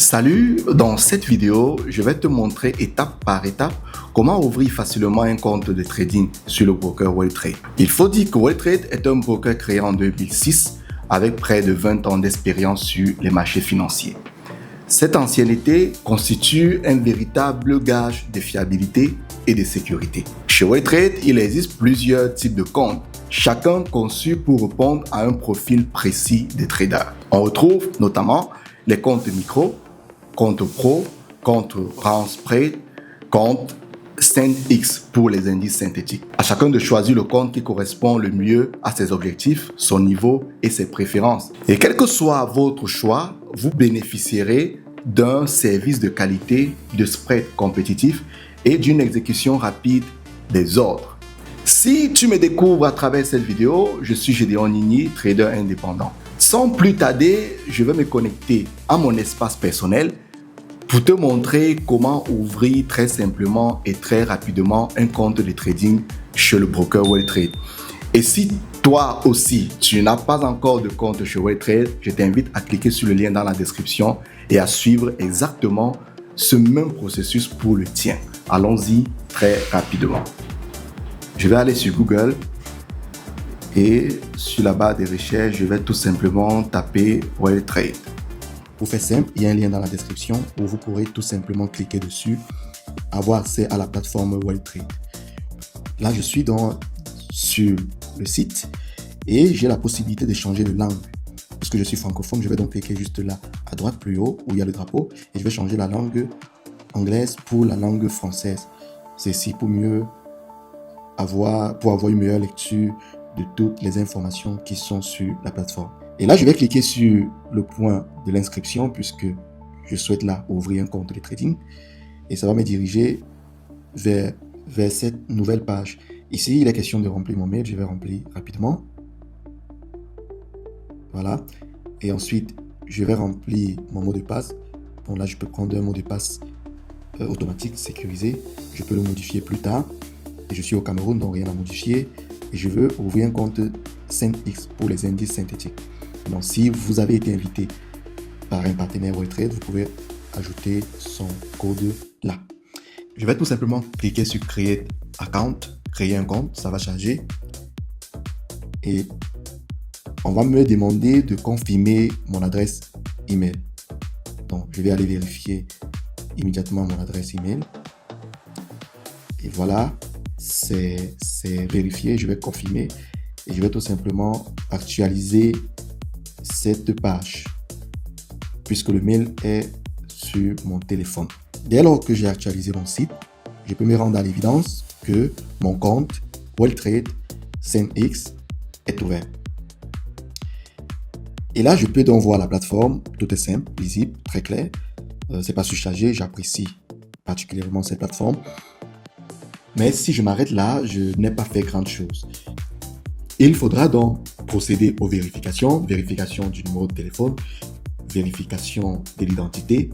Salut, dans cette vidéo, je vais te montrer étape par étape comment ouvrir facilement un compte de trading sur le broker WellTrade. Il faut dire que WellTrade est un broker créé en 2006 avec près de 20 ans d'expérience sur les marchés financiers. Cette ancienneté constitue un véritable gage de fiabilité et de sécurité. Chez WellTrade, il existe plusieurs types de comptes, chacun conçu pour répondre à un profil précis de trader. On retrouve notamment les comptes micro, compte pro, compte round spread, compte SendX pour les indices synthétiques. À chacun de choisir le compte qui correspond le mieux à ses objectifs, son niveau et ses préférences. Et quel que soit votre choix, vous bénéficierez d'un service de qualité, de spread compétitif et d'une exécution rapide des ordres. Si tu me découvres à travers cette vidéo, je suis Gédéon Nini, trader indépendant. Sans plus tarder, je vais me connecter à mon espace personnel pour te montrer comment ouvrir très simplement et très rapidement un compte de trading chez le broker WellTrade. Et si toi aussi, tu n'as pas encore de compte chez WellTrade, je t'invite à cliquer sur le lien dans la description et à suivre exactement ce même processus pour le tien. Allons-y très rapidement. Je vais aller sur Google et sur la barre de recherche, je vais tout simplement taper WellTrade. Pour faire simple, il y a un lien dans la description où vous pourrez tout simplement cliquer dessus, avoir accès à la plateforme WellTrade. Là, je suis sur le site et j'ai la possibilité de changer de langue. Parce que je suis francophone, je vais donc cliquer juste là à droite plus haut où il y a le drapeau et je vais changer la langue anglaise pour la langue française. C'est ici pour avoir une meilleure lecture de toutes les informations qui sont sur la plateforme. Et là, je vais cliquer sur le point de l'inscription puisque je souhaite là ouvrir un compte de trading. Et ça va me diriger vers cette nouvelle page. Ici, il est question de remplir mon mail. Je vais remplir rapidement. Voilà. Et ensuite, je vais remplir mon mot de passe. Bon, là, je peux prendre un mot de passe automatique, sécurisé. Je peux le modifier plus tard. Et je suis au Cameroun, donc rien à modifier. Et je veux ouvrir un compte SendX pour les indices synthétiques. Donc, si vous avez été invité par un partenaire WellTrade, vous pouvez ajouter son code là. Je vais tout simplement cliquer sur Create Account, créer un compte, ça va charger. Et on va me demander de confirmer mon adresse email. Donc, je vais aller vérifier immédiatement mon adresse email. Et voilà, c'est vérifié, je vais confirmer et je vais tout simplement actualiser cette page puisque le mail est sur mon téléphone. Dès lors que j'ai actualisé mon site, je peux me rendre à l'évidence que mon compte WellTrade SendX est ouvert. Et là, je peux donc voir la plateforme, tout est simple, visible, très clair. C'est pas surchargé, j'apprécie particulièrement cette plateforme. Mais si je m'arrête là, je n'ai pas fait grand chose. Il faudra donc procéder aux vérifications, vérification du numéro de téléphone, vérification de l'identité,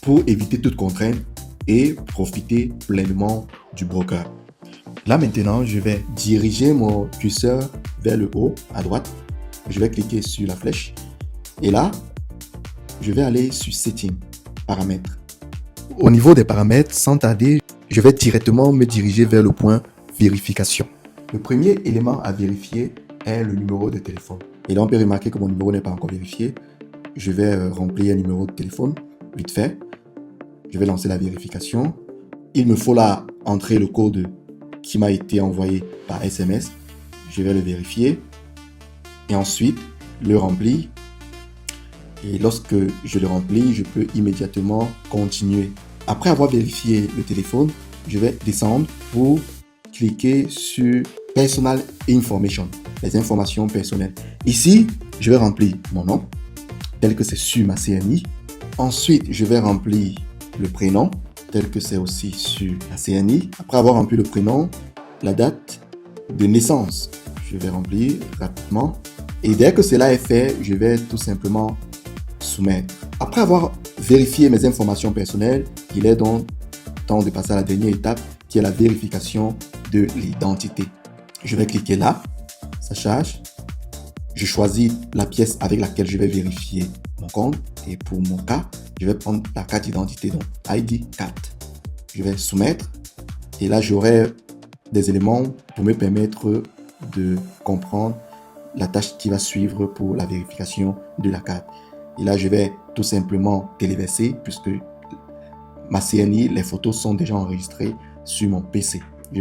pour éviter toute contrainte et profiter pleinement du broker. Là maintenant, je vais diriger mon curseur vers le haut, à droite. Je vais cliquer sur la flèche et là, je vais aller sur Settings, Paramètres. Au niveau des paramètres, sans tarder, je vais directement me diriger vers le point Vérification. Le premier élément à vérifier est le numéro de téléphone. Et là, on peut remarquer que mon numéro n'est pas encore vérifié. Je vais remplir un numéro de téléphone, vite fait. Je vais lancer la vérification. Il me faut là entrer le code qui m'a été envoyé par SMS. Je vais le vérifier. Et ensuite, le remplir. Et lorsque je le remplis, je peux immédiatement continuer. Après avoir vérifié le téléphone, je vais descendre pour cliquer sur Personal Information, les informations personnelles. Ici, je vais remplir mon nom, tel que c'est sur ma CNI. Ensuite, je vais remplir le prénom, tel que c'est aussi sur la CNI. Après avoir rempli le prénom, la date de naissance, je vais remplir rapidement. Et dès que cela est fait, je vais tout simplement soumettre. Après avoir vérifié mes informations personnelles, il est donc temps de passer à la dernière étape qui est la vérification de l'identité. Je vais cliquer là, ça charge. Je choisis la pièce avec laquelle je vais vérifier mon compte et pour mon cas, je vais prendre la carte d'identité, donc ID carte. Je vais soumettre et là, j'aurai des éléments pour me permettre de comprendre la tâche qui va suivre pour la vérification de la carte. Et là, je vais tout simplement téléverser puisque ma CNI, les photos sont déjà enregistrées sur mon PC. Je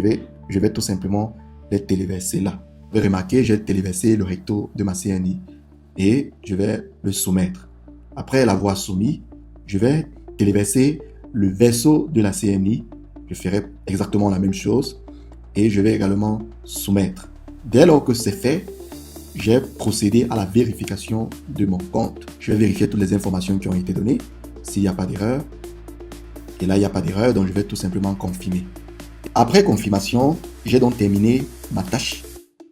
vais tout simplement les téléverser là. Vous pouvez remarquer, j'ai téléversé le recto de ma CNI et je vais le soumettre. Après l'avoir soumis, je vais téléverser le verso de la CNI. Je ferai exactement la même chose et je vais également soumettre. Dès lors que c'est fait, j'ai procédé à la vérification de mon compte. Je vais vérifier toutes les informations qui ont été données, s'il n'y a pas d'erreur. Et là, il n'y a pas d'erreur, donc je vais tout simplement confirmer. Après confirmation, j'ai donc terminé ma tâche.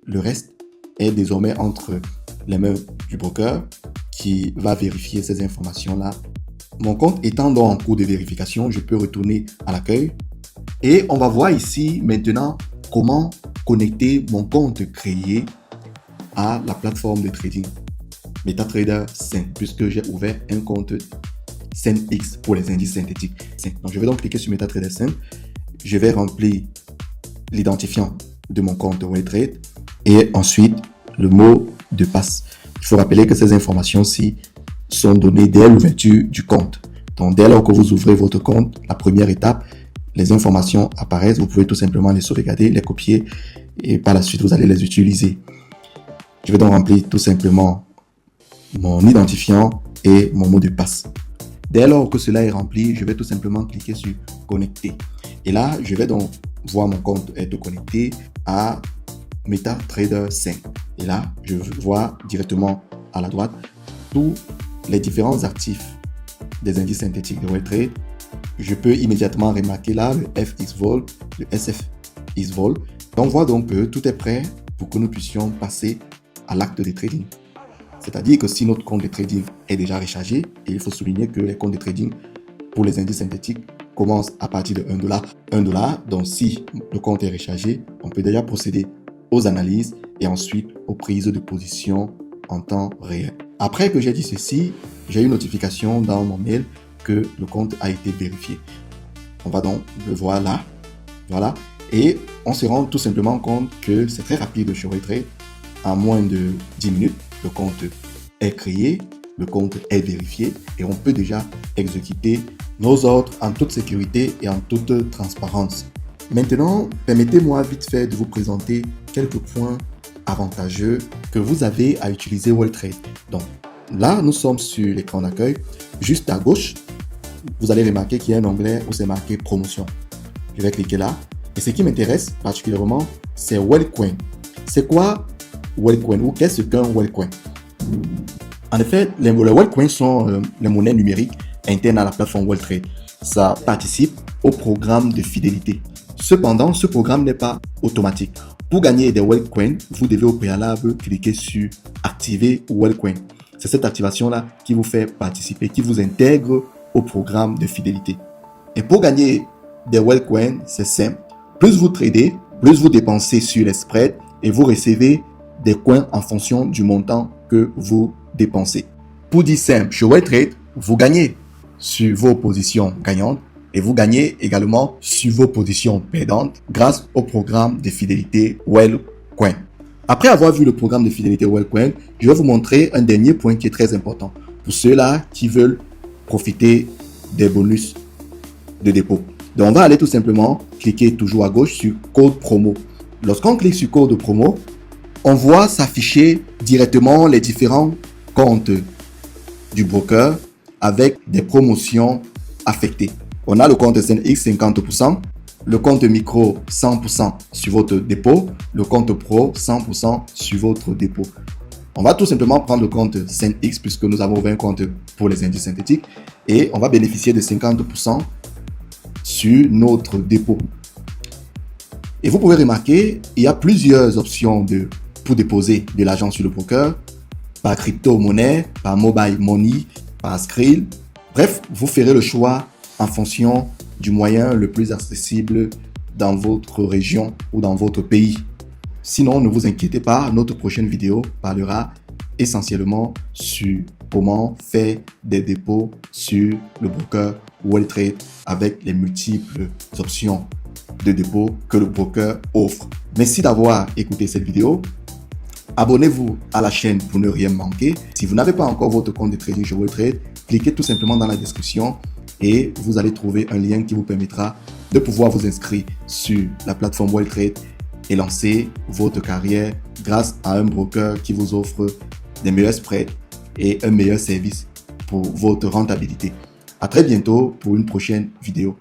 Le reste est désormais entre les mains du broker qui va vérifier ces informations-là. Mon compte étant donc en cours de vérification, je peux retourner à l'accueil. Et on va voir ici maintenant comment connecter mon compte créé à la plateforme de trading MetaTrader 5 puisque j'ai ouvert un compte 5X pour les indices synthétiques. Donc je vais donc cliquer sur MetaTrader 5. Je vais remplir l'identifiant de mon compte WellTrade et ensuite le mot de passe. Il faut rappeler que ces informations-ci sont données dès l'ouverture du compte. Donc dès lors que vous ouvrez votre compte, la première étape, les informations apparaissent. Vous pouvez tout simplement les sauvegarder, les copier et par la suite vous allez les utiliser. Je vais donc remplir tout simplement mon identifiant et mon mot de passe. Dès lors que cela est rempli, je vais tout simplement cliquer sur connecter. Et là, je vais donc voir mon compte être connecté à MetaTrader 5. Et là, je vois directement à la droite tous les différents actifs des indices synthétiques de WellTrade. Je peux immédiatement remarquer là le FXVol, le SFXVol. On voit donc que tout est prêt pour que nous puissions passer à l'acte de trading. C'est-à-dire que si notre compte de trading est déjà rechargé, et il faut souligner que les comptes de trading pour les indices synthétiques commencent à partir de $1. $1, donc si le compte est rechargé, on peut déjà procéder aux analyses et ensuite aux prises de position en temps réel. Après que j'ai dit ceci, j'ai une notification dans mon mail que le compte a été vérifié. On va donc le voir là. Voilà. Et on se rend tout simplement compte que c'est très rapide chez WellTrade. En moins de 10 minutes, le compte est créé, le compte est vérifié et on peut déjà exécuter nos ordres en toute sécurité et en toute transparence. Maintenant, permettez-moi vite fait de vous présenter quelques points avantageux que vous avez à utiliser WellTrade. Donc là, nous sommes sur l'écran d'accueil. Juste à gauche, vous allez remarquer qu'il y a un onglet où c'est marqué promotion. Je vais cliquer là. Et ce qui m'intéresse particulièrement, c'est WellCoin. C'est quoi WellCoin ou qu'est-ce qu'un WellCoin? En effet, les WellCoins sont les monnaies numériques internes à la plateforme WellTrade. Ça participe au programme de fidélité. Cependant, ce programme n'est pas automatique. Pour gagner des WellCoins, vous devez au préalable cliquer sur activer WellCoin. C'est cette activation-là qui vous fait participer, qui vous intègre au programme de fidélité. Et pour gagner des WellCoins, c'est simple. Plus vous tradez, plus vous dépensez sur les spreads et vous recevez des coins en fonction du montant que vous dépensez. Pour dire simple, chez WellTrade, vous gagnez sur vos positions gagnantes et vous gagnez également sur vos positions perdantes grâce au programme de fidélité WellCoin. Après avoir vu le programme de fidélité WellCoin, je vais vous montrer un dernier point qui est très important pour ceux-là qui veulent profiter des bonus de dépôt. Donc, on va aller tout simplement cliquer toujours à gauche sur code promo. Lorsqu'on clique sur code promo, on voit s'afficher directement les différents comptes du broker avec des promotions affectées. On a le compte SNX 50%, le compte micro 100% sur votre dépôt, le compte pro 100% sur votre dépôt. On va tout simplement prendre le compte SNX puisque nous avons ouvert un compte pour les indices synthétiques et on va bénéficier de 50% sur notre dépôt. Et vous pouvez remarquer, il y a plusieurs options pour déposer de l'argent sur le broker, par crypto-monnaie, par mobile money, par Skrill. Bref, vous ferez le choix en fonction du moyen le plus accessible dans votre région ou dans votre pays. Sinon, ne vous inquiétez pas, notre prochaine vidéo parlera essentiellement sur comment faire des dépôts sur le broker WealthTrade avec les multiples options de dépôt que le broker offre. Merci d'avoir écouté cette vidéo. Abonnez-vous à la chaîne pour ne rien manquer. Si vous n'avez pas encore votre compte de trading chez WealthTrade, cliquez tout simplement dans la description et vous allez trouver un lien qui vous permettra de pouvoir vous inscrire sur la plateforme WealthTrade et lancer votre carrière grâce à un broker qui vous offre des meilleurs spreads et un meilleur service pour votre rentabilité. À très bientôt pour une prochaine vidéo.